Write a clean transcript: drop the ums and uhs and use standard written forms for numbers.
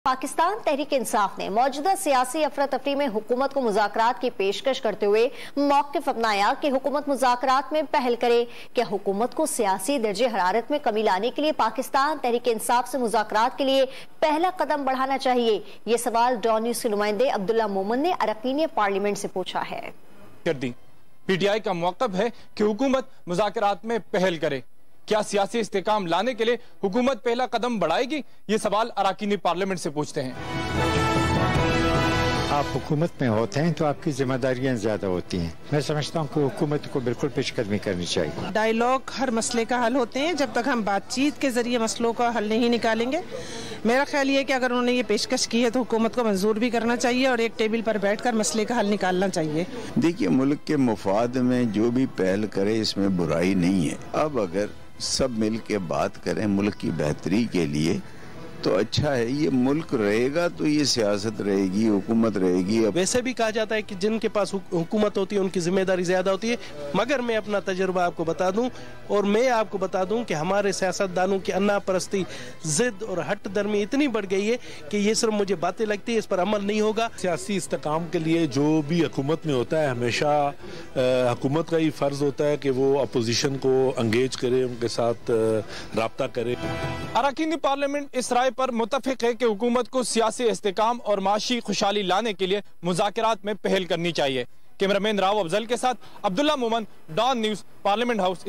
पाकिस्तान तहरीक इंसाफ ने मौजूदा सियासी अफरा तफरी में हुकूमत को मुज़ाकरात की पेशकश करते हुए मौक़िफ़ अपनाया कि हुकूमत मुज़ाकरात में पहल करे। क्या हुकूमत को सियासी दर्जे हरारत में कमी लाने के लिए पाकिस्तान तहरीक इंसाफ से मुज़ाकरात के लिए पहला कदम बढ़ाना चाहिए? ये सवाल डॉन न्यूज़ के नुमाइंदे अब्दुल्ला मोमन ने अरकान पार्लियामेंट से पूछा है। पीटीआई का मौक़िफ़ है कि हुकूमत मुज़ाकरात में पहल करे। क्या सियासी इस्तेकाम लाने के लिए हुकूमत पहला कदम बढ़ाएगी? ये सवाल अरकान पार्लियामेंट से पूछते हैं। आप हुकूमत में होते हैं तो आपकी जिम्मेदारियां ज्यादा होती हैं। मैं समझता हूँ कि हुकूमत को बिल्कुल पेशकदमी करनी चाहिए। डायलॉग हर मसले का हल होते हैं जब तक हम बातचीत के जरिए मसलों का हल नहीं निकालेंगे। मेरा ख्याल ये कि अगर उन्होंने ये पेशकश की है तो हुकूमत को मंजूर भी करना चाहिए और एक टेबल पर बैठकर मसले का हल निकालना चाहिए। देखिए, मुल्क के मुफाद में जो भी पहल करे इसमें बुराई नहीं है। अब अगर सब मिल के बात करें मुल्क की बेहतरी के लिए तो अच्छा है। ये मुल्क रहेगा तो ये सियासत रहेगी, हुकूमत रहेगी। वैसे भी कहा जाता है कि जिनके पास हुकूमत होती है उनकी जिम्मेदारी ज्यादा होती है, मगर मैं अपना तजुर्बा आपको बता दूं और मैं आपको बता दूं कि हमारे सियासतदानों की अन्ना परस्ती, जिद और हट दर्मी इतनी बढ़ गई है कि ये सिर्फ मुझे बातें लगती है, इस पर अमल नहीं होगा। सियासी इस्तेकाम के लिए जो भी हुकूमत में होता है, हमेशा हुकूमत का ही फर्ज होता है कि वो अपोजिशन को एंगेज करे, उनके साथ राब्ता करे। अरकान पार्लियामेंट इस राय पर मुत्तफिक है कि हुकूमत को सियासी इस्तेकाम और माशी खुशहाली लाने के लिए मुज़ाकरात में पहल करनी चाहिए। कैमरामैन राव अफजल के साथ Abdullah Moman, Dawn news, parliament house.